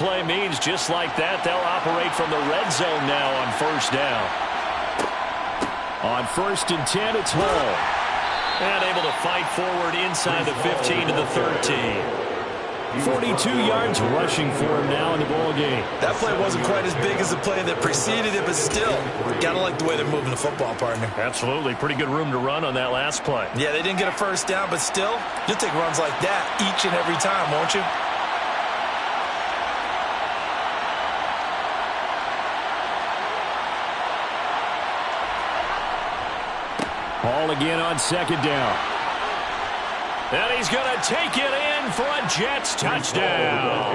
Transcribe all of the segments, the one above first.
Play means just like that, they'll operate from the red zone now on first down. On 1st and 10, it's Hall. And able to fight forward inside the 15 to the 13. 42 yards rushing for him now in the ball game. That play wasn't quite as big as the play that preceded it, but still, gotta like the way they're moving the football, partner. Absolutely. Pretty good room to run on that last play. Yeah, they didn't get a first down, but still, you'll take runs like that each and every time, won't you? Hall again on 2nd down. And he's going to take it in for a Jets touchdown.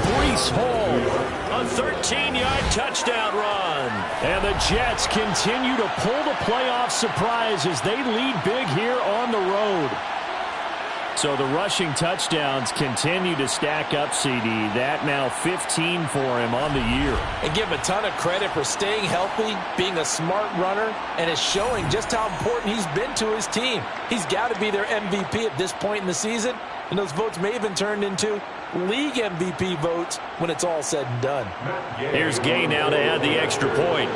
Breece Hall, a 13-yard touchdown run. And the Jets continue to pull the playoff surprise as they lead big here on the road. So the rushing touchdowns continue to stack up, CD. That now 15 for him on the year. And give him a ton of credit for staying healthy, being a smart runner, and is showing just how important he's been to his team. He's got to be their MVP at this point in the season, and those votes may have been turned into league MVP votes when it's all said and done. Here's Gay now to add the extra point.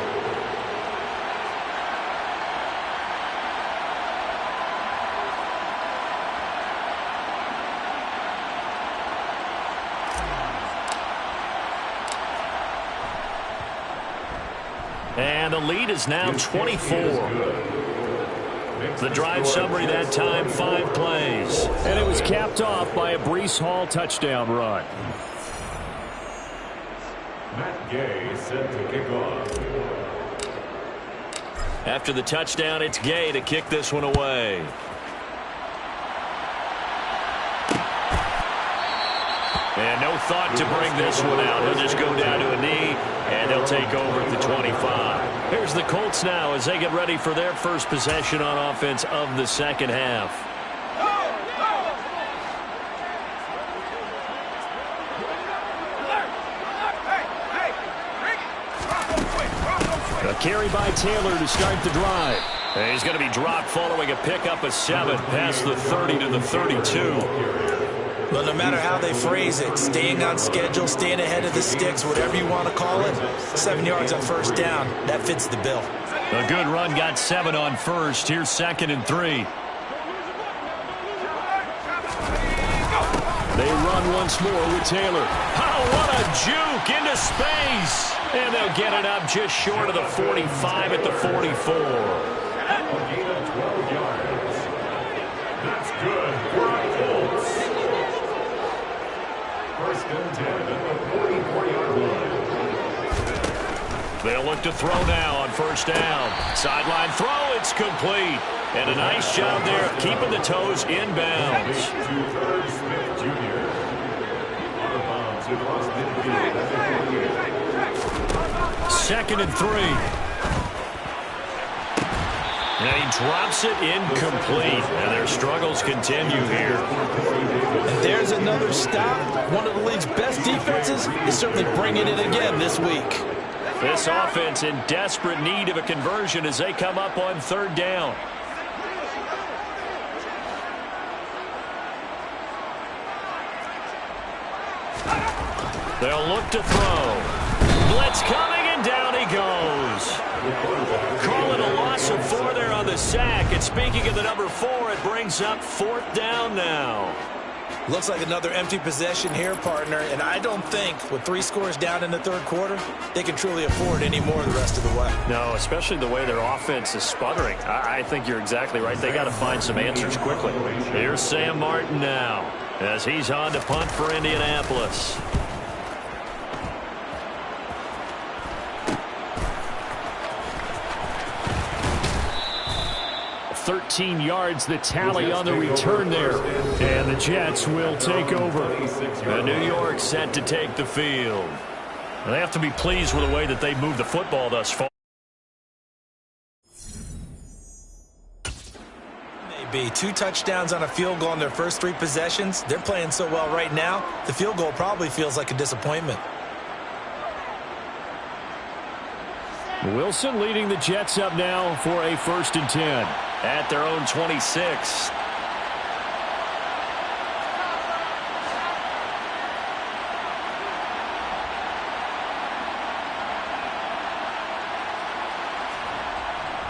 And the lead is now 24. The drive summary that time, 5 plays. And it was capped off by a Breece Hall touchdown run. Matt Gay set to kick off. After the touchdown, it's Gay to kick this one away. And no thought to bring this one out. He'll just go down to a knee, and they'll take over at the 25. Here's the Colts now as they get ready for their first possession on offense of the second half. A carry by Taylor to start the drive. And he's going to be dropped following a pickup of 7 past the 30 to the 32. Well, no matter how they phrase it, staying on schedule, staying ahead of the sticks, whatever you want to call it, 7 yards on first down, that fits the bill. A good run got 7 on first. Here's 2nd and 3. They run once more with Taylor. Oh, what a juke into space. And they'll get it up just short of the 45 at the 44. A gain of 12 yards. That's good for the Colts. 1st and 10 at the 44-yard line. They'll look to throw now on first down. Sideline throw, it's complete. And a nice job there of keeping the toes inbounds. 2-3 Smith Jr. Out of bounds across midfield. 2nd and 3. And he drops it incomplete. And their struggles continue here. And there's another stop. One of the league's best defenses is certainly bringing it again this week. This offense in desperate need of a conversion as they come up on 3rd down. They'll look to throw. Blitz coming, and down he goes. Call it a loss of 4 there on the sack. And speaking of the number 4, it brings up 4th down now. Looks like another empty possession here, partner, and I don't think with 3 scores down in the 3rd quarter, they can truly afford any more the rest of the way. No, especially the way their offense is sputtering. I think you're exactly right. They got to find some answers quickly. Here's Sam Martin now as he's on to punt for Indianapolis. 13 yards the tally on the return there. And the Jets will take over. And New York set to take the field. They have to be pleased with the way that they moved the football thus far. Maybe 2 touchdowns on a field goal in their first 3 possessions. They're playing so well right now, the field goal probably feels like a disappointment. Wilson leading the Jets up now for a 1st and 10 at their own 26.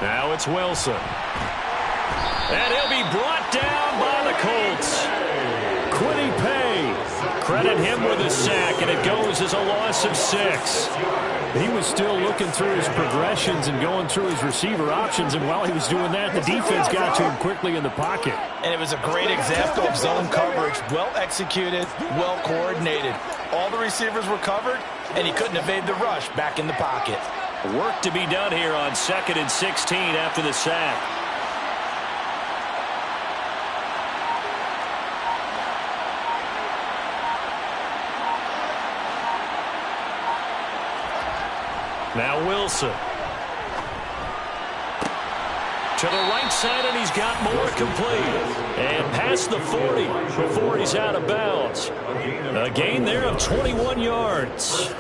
Now it's Wilson. And he'll be brought down by the Colts. Quiddy Pay. Credit him with a sack, and it goes as a loss of 6. He was still looking through his progressions and going through his receiver options, and while he was doing that, the defense got to him quickly in the pocket. And it was a great example of zone coverage. Well executed, well coordinated. All the receivers were covered, and he couldn't evade the rush back in the pocket. Work to be done here on 2nd and 16 after the sack. Now Wilson. To the right side, and he's got more complete. And past the 40 before he's out of bounds. A gain there of 21 yards.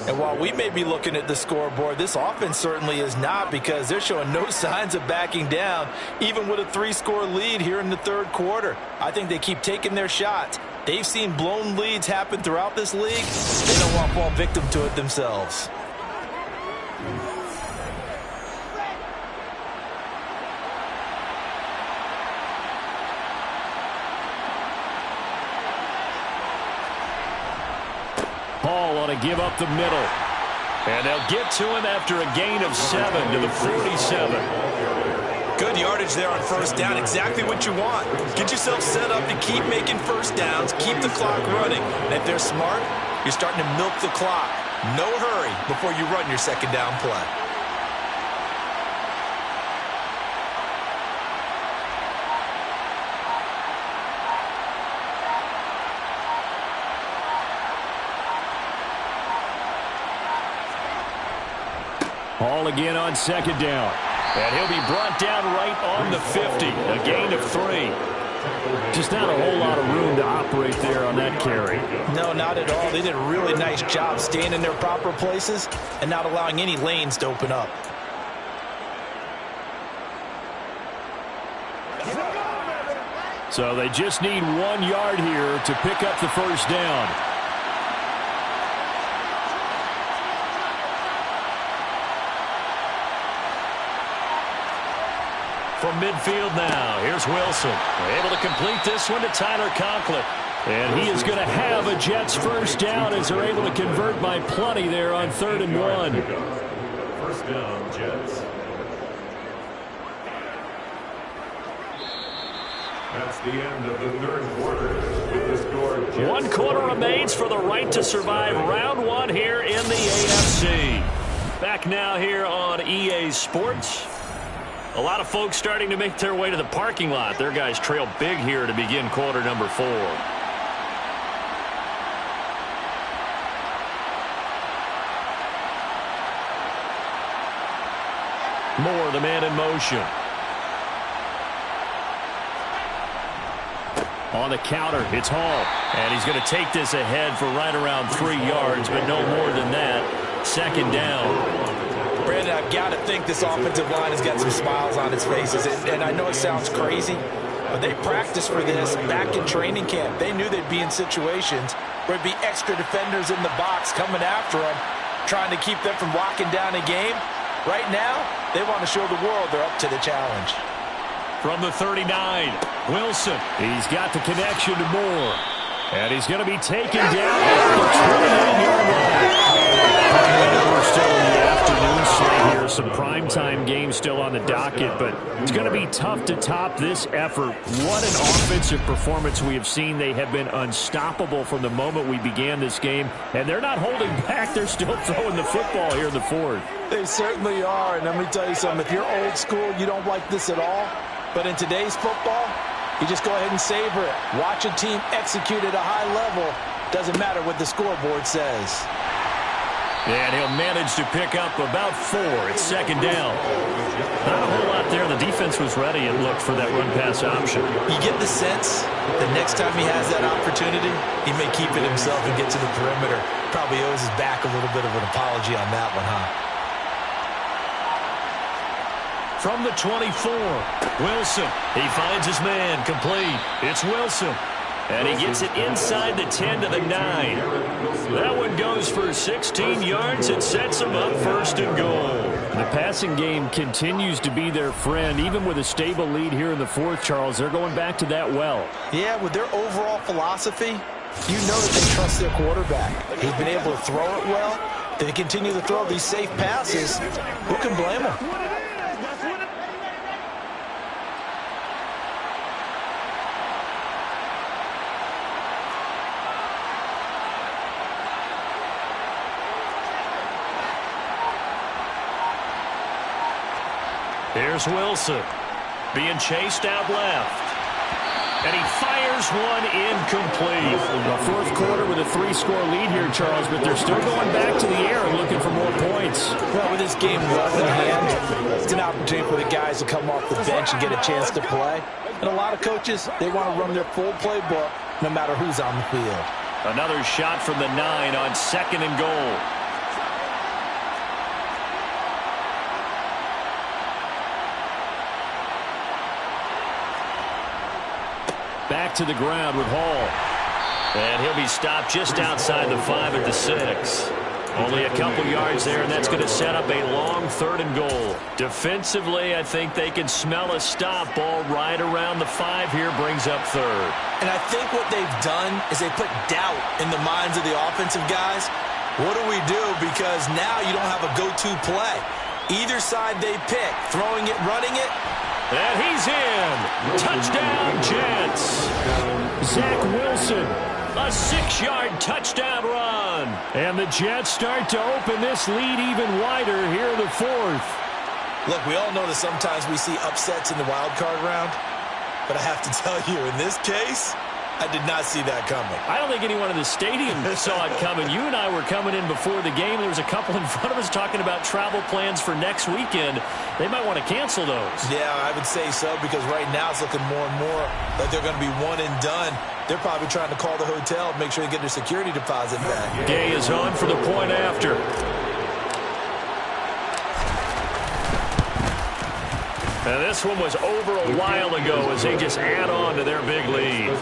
And while we may be looking at the scoreboard, this offense certainly is not, because they're showing no signs of backing down, even with a 3-score lead here in the third quarter. I think they keep taking their shots. They've seen blown leads happen throughout this league. They don't want to fall victim to it themselves. Paul on a give up the middle. And they'll get to him after a gain of 7 to the 47. Good yardage there on first down. Exactly what you want. Get yourself set up to keep making first downs, keep the clock running. And if they're smart, you're starting to milk the clock. No hurry before you run your second down play. Hall again on second down. And he'll be brought down right on the 50. A gain of 3. Just not a whole lot of room to operate there on that carry. No, not at all. They did a really nice job staying in their proper places and not allowing any lanes to open up. So they just need 1 yard here to pick up the first down. From midfield now, here's Wilson. Able to complete this one to Tyler Conklin. And he is going to have a Jets first down as they're able to convert by plenty there on 3rd and 1. First down, Jets. That's the end of the third quarter. With the score, Jets 1 quarter remains for the right to survive round 1 here in the AFC. Back now here on EA Sports. A lot of folks starting to make their way to the parking lot. Their guys trail big here to begin quarter number 4. Moore, the man in motion. On the counter, it's Hall. And he's going to take this ahead for right around 3 yards, but no more than that. Second down. Brandon, I've got to think this offensive line has got some smiles on its faces. And I know it sounds crazy, but they practiced for this back in training camp. They knew they'd be in situations where it'd be extra defenders in the box coming after them, trying to keep them from locking down a game. Right now, they want to show the world they're up to the challenge. From the 39, Wilson. He's got the connection to Moore. And he's going to be taken down at the 29-yard line. We're still in the afternoon slate here. Some primetime games still on the docket, but it's going to be tough to top this effort. What an offensive performance we have seen. They have been unstoppable from the moment we began this game, and they're not holding back. They're still throwing the football here in the fourth. They certainly are, and let me tell you something. If you're old school, you don't like this at all, but in today's football, you just go ahead and savor it. Watch a team execute at a high level. Doesn't matter what the scoreboard says. And he'll manage to pick up about 4 at second down. Not a whole lot there. The defense was ready and looked for that run-pass option. You get the sense that next time he has that opportunity, he may keep it himself and get to the perimeter. Probably owes his back a little bit of an apology on that one, huh? From the 24, Wilson. He finds his man, complete. It's Wilson. And he gets it inside the 10 to the 9. That one goes goes for 16 yards. It sets them up 1st and goal. The passing game continues to be their friend. Even with a stable lead here in the 4th, Charles, they're going back to that well. Yeah, with their overall philosophy, you know that they trust their quarterback. He's been able to throw it well. They continue to throw these safe passes. Who can blame them? Here's Wilson being chased out left. And he fires one incomplete. The 4th quarter with a 3-score lead here, Charles, but they're still going back to the air and looking for more points. Well, with this game well in hand, it's an opportunity for the guys to come off the bench and get a chance to play. And a lot of coaches, they want to run their full playbook no matter who's on the field. Another shot from the 9 on 2nd and goal. Back to the ground with Hall. And he'll be stopped just outside the 5 at the 6. Only a couple yards there, and that's going to set up a long 3rd and goal. Defensively, I think they can smell a stop. Ball right around the 5 here, brings up 3rd. And I think what they've done is they put doubt in the minds of the offensive guys. What do we do? Because now you don't have a go-to play. Either side they pick, throwing it, running it. And he's in. Touchdown, Jets. Zach Wilson. A 6-yard touchdown run. And the Jets start to open this lead even wider here in the 4th. Look, we all know that sometimes we see upsets in the wild card round. But I have to tell you, in this case, I did not see that coming. I don't think anyone in the stadium saw it coming. You and I were coming in before the game. There was a couple in front of us talking about travel plans for next weekend. They might want to cancel those. Yeah, I would say so, because right now it's looking more and more like they're going to be one and done. They're probably trying to call the hotel, make sure they get their security deposit back. Gay is on for the point after. Now this one was over a while ago as they just add on to their big lead.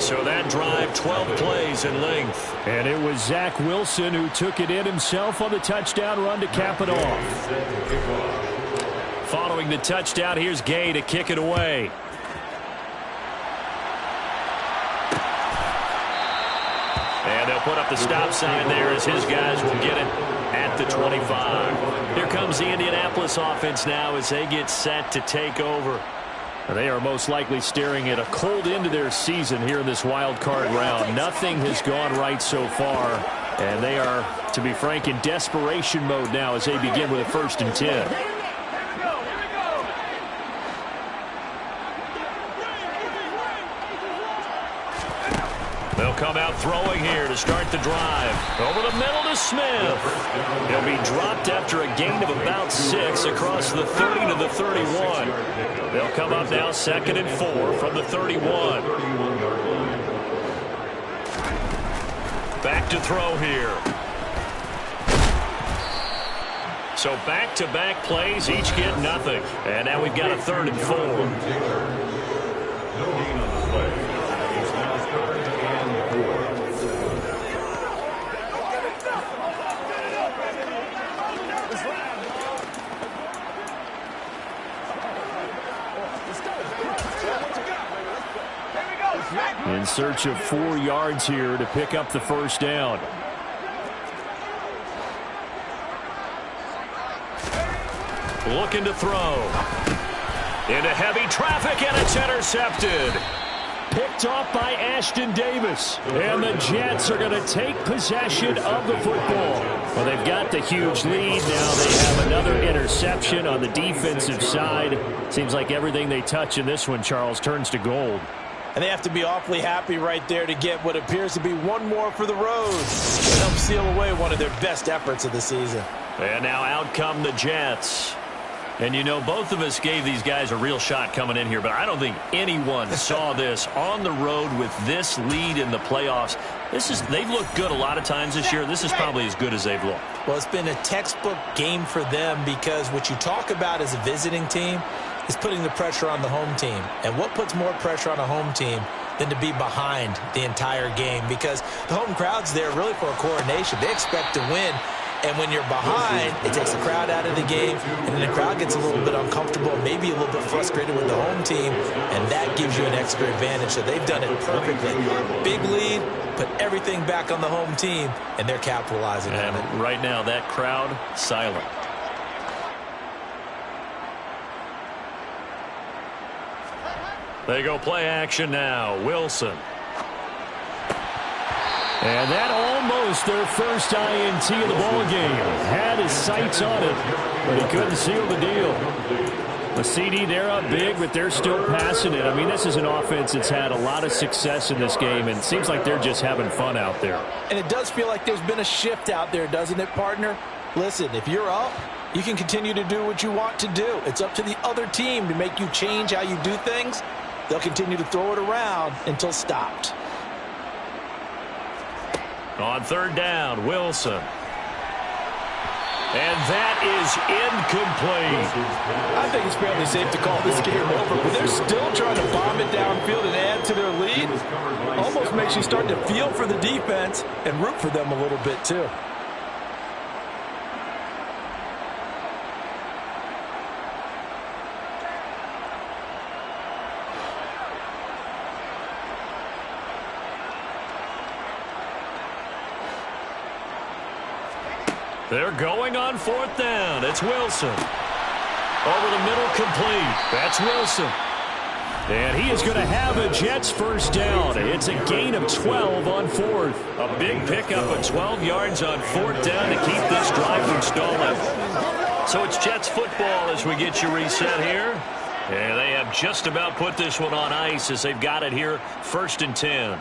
So that drive, 12 plays in length. And it was Zach Wilson who took it in himself on the touchdown run to cap it off. Following the touchdown, here's Gay to kick it away. And they'll put up the stop sign there as his guys will get it at the 25. Here comes the Indianapolis offense now as they get set to take over. They are most likely staring at a cold end to their season here in this wild card round. Nothing has gone right so far, and they are, to be frank, in desperation mode now as they begin with a 1st and 10. They'll come out throwing here to start the drive. Over the middle to Smith. He'll be dropped after a gain of about 6 across the 30 to the 31. They'll come up now 2nd and 4 from the 31. Back to throw here. So back-to-back plays, each get nothing. And now we've got a 3rd and 4. In search of 4 yards here to pick up the 1st down. Looking to throw. Into heavy traffic, and it's intercepted. Picked off by Ashton Davis. And the Jets are going to take possession of the football. Well, they've got the huge lead. Now they have another interception on the defensive side. Seems like everything they touch in this one, Charles, turns to gold. And they have to be awfully happy right there to get what appears to be one more for the road. And help seal away one of their best efforts of the season. And now out come the Jets. And, you know, both of us gave these guys a real shot coming in here, but I don't think anyone saw this on the road with this lead in the playoffs. They've looked good a lot of times this year. This is probably as good as they've looked. Well, it's been a textbook game for them because what you talk about as a visiting team is putting the pressure on the home team. And what puts more pressure on a home team than to be behind the entire game, because the home crowd's there really for a coronation. They expect to win. And when you're behind, it takes the crowd out of the game, and then the crowd gets a little bit uncomfortable, maybe a little bit frustrated with the home team, and that gives you an extra advantage. So they've done it perfectly. Big lead, put everything back on the home team, and they're capitalizing on it. And right now, that crowd, silent. They go play action now. Wilson. And that almost their first INT of the ball game. Had his sights on it, but he couldn't seal the deal. The CD, they're up big, but they're still passing it. I mean, this is an offense that's had a lot of success in this game, and it seems like they're just having fun out there. And it does feel like there's been a shift out there, doesn't it, partner? Listen, if you're up, you can continue to do what you want to do. It's up to the other team to make you change how you do things. They'll continue to throw it around until stopped. On third down, Wilson. And that is incomplete. I think it's fairly safe to call this game over, but they're still trying to bomb it downfield and add to their lead. Almost makes you start to feel for the defense and root for them a little bit too. They're going on fourth down. It's Wilson. Over the middle, complete. That's Wilson. And he is going to have a Jets first down. It's a gain of 12 on fourth. A big pickup of 12 yards on fourth down to keep this drive from stalling. So it's Jets football as we get you reset here. And they have just about put this one on ice as they've got it here, 1st and 10.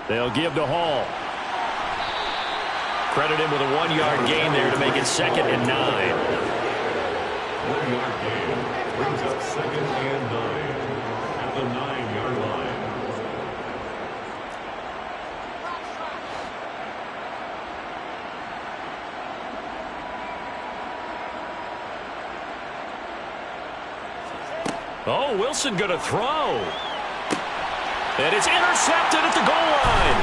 They'll give to Hall. Credit him with a 1-yard gain there to make it 2nd and 9. 1-yard gain brings up 2nd and 9 at the 9-yard line. Oh, Wilson going to throw. And it's intercepted at the goal line.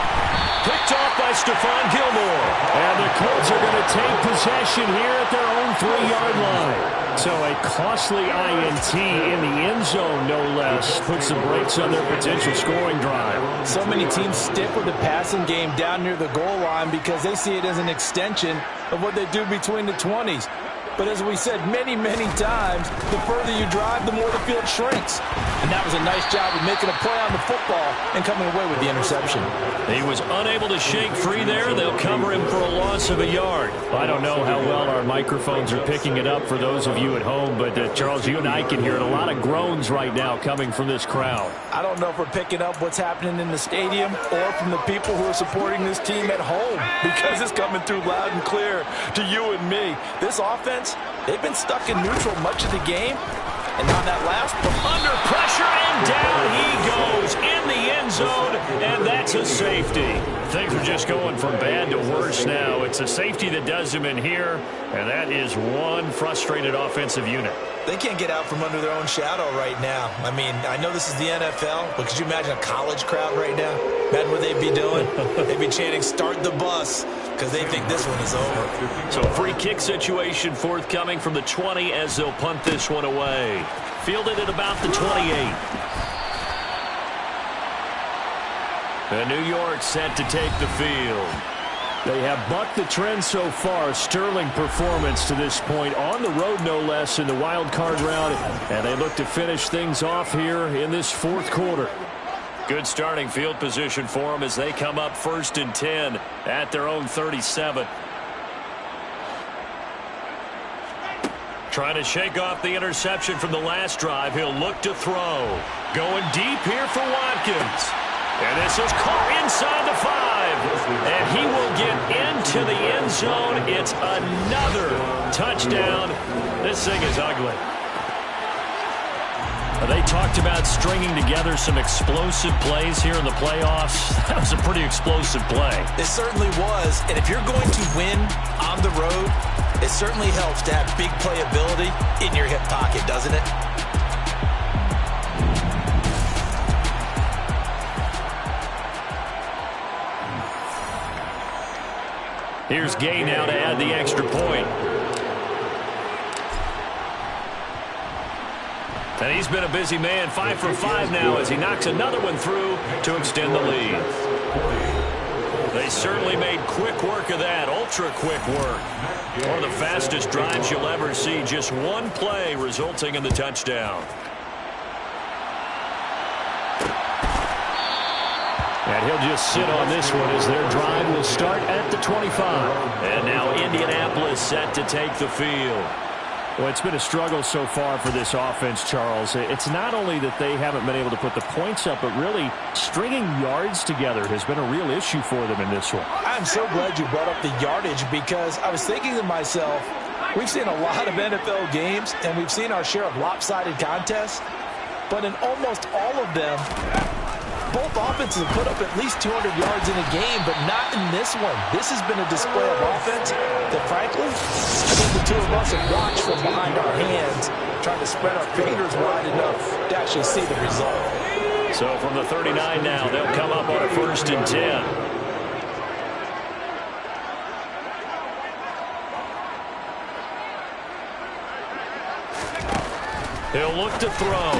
Picked off by Stephon Gilmore. And the Colts are going to take possession here at their own 3-yard line. So a costly INT in the end zone, no less, puts some brakes on their potential scoring drive. So many teams stick with the passing game down near the goal line because they see it as an extension of what they do between the 20s. But as we said many, many times, the further you drive, the more the field shrinks. And that was a nice job of making a play on the football and coming away with the interception. He was unable to shake free there. They'll cover him for a loss of a yard. I don't know how well our microphones are picking it up for those of you at home, but Charles, you and I can hear it. A lot of groans right now coming from this crowd. I don't know if we're picking up what's happening in the stadium or from the people who are supporting this team at home, because it's coming through loud and clear to you and me. This offense, they've been stuck in neutral much of the game. And on that last one, under pressure, and down he goes in the end zone, and that's a safety. Things are just going from bad to worse now. It's a safety that does him in here, and that is one frustrated offensive unit. They can't get out from under their own shadow right now. I mean, I know this is the NFL, but could you imagine a college crowd right now? Imagine what they'd be doing. They'd be chanting, "Start the bus," because they think this one is over. So free kick situation forthcoming from the 20 as they'll punt this one away. Fielded at about the 28. And New York set to take the field. They have bucked the trend so far. Sterling performance to this point. On the road, no less, in the wild card round. And they look to finish things off here in this fourth quarter. Good starting field position for them as they come up 1st and 10 at their own 37. Trying to shake off the interception from the last drive. He'll look to throw. Going deep here for Watkins. And this is caught inside the 5. And he will get into the end zone. It's another touchdown. This thing is ugly. They talked about stringing together some explosive plays here in the playoffs. That was a pretty explosive play. It certainly was. And if you're going to win on the road, it certainly helps to have big playability in your hip pocket, doesn't it? Here's Gay now to add the extra point. And he's been a busy man, 5 for 5 now as he knocks another one through to extend the lead. They certainly made quick work of that, ultra-quick work. One of the fastest drives you'll ever see, just one play resulting in the touchdown. And he'll just sit on this one as their drive will start at the 25. And now Indianapolis set to take the field. Well, it's been a struggle so far for this offense, Charles. It's not only that they haven't been able to put the points up, but really stringing yards together has been a real issue for them in this one. I'm so glad you brought up the yardage because I was thinking to myself, we've seen a lot of NFL games and we've seen our share of lopsided contests, but in almost all of them, both offenses have put up at least 200 yards in a game, but not in this one. This has been a display of offense that, frankly, I think the two of us have watched from behind our hands, trying to spread our fingers wide enough to actually see the result. So from the 39 now, they'll come up on a 1st and 10. He'll look to throw.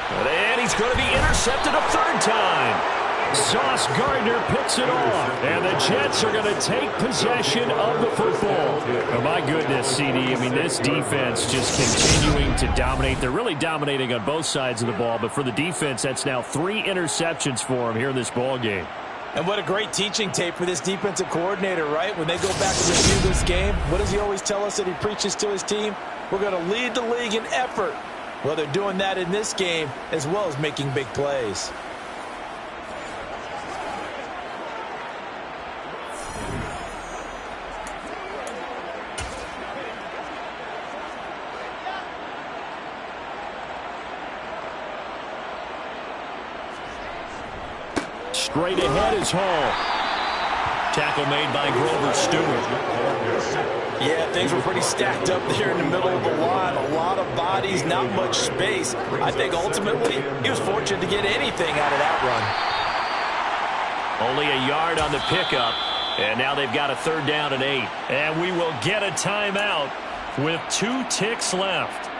And he's going to be intercepted a 3rd time. Sauce Gardner picks it off. And the Jets are going to take possession of the football. Oh, my goodness, CD. I mean, this defense just continuing to dominate. They're really dominating on both sides of the ball. But for the defense, that's now 3 interceptions for them here in this ball game. And what a great teaching tape for this defensive coordinator, right? When they go back and review this game, what does he always tell us that he preaches to his team? We're going to lead the league in effort. Well, they're doing that in this game as well as making big plays. Straight ahead is Hall. Tackle made by Grover Stewart. Yeah, things were pretty stacked up there in the middle of the line. A lot of bodies, not much space. I think ultimately he was fortunate to get anything out of that run. Only a yard on the pickup, and now they've got a 3rd down and 8. And we will get a timeout with 2 ticks left.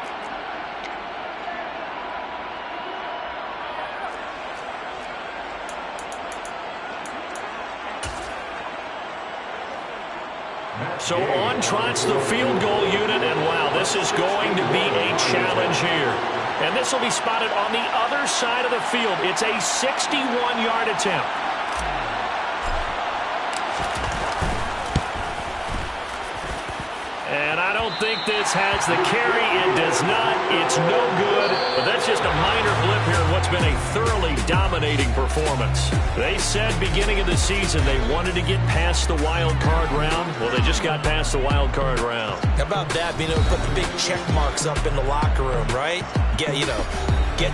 So on trots the field goal unit, and wow, this is going to be a challenge here. And this will be spotted on the other side of the field. It's a 61-yard attempt. And I don't think this has the carry. It does not. It's no good. But that's just a minor blip here in what's been a thoroughly dominating performance. They said beginning of the season they wanted to get past the wild card round. Well, they just got past the wild card round. How about that? Being able to put the big check marks up in the locker room, right? Get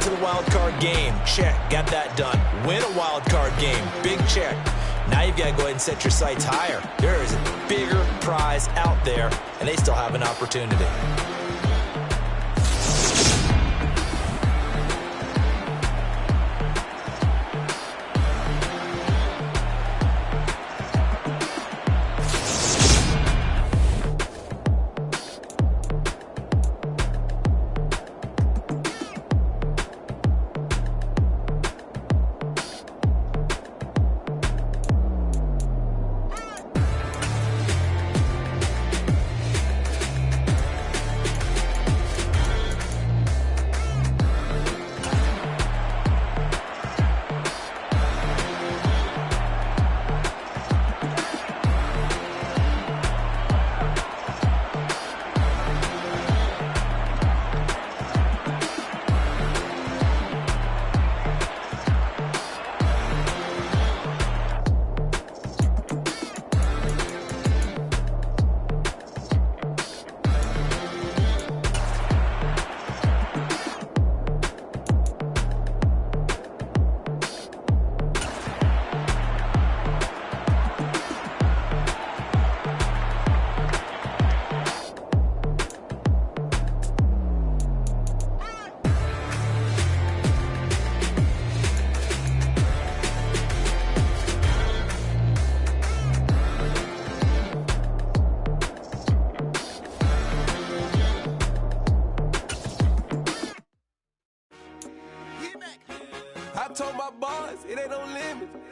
to the wild card game. Check. Got that done. Win a wild card game. Big check. Now you've got to go ahead and set your sights higher. There is a bigger prize out there, and they still have an opportunity. I told my boys, it ain't no limit.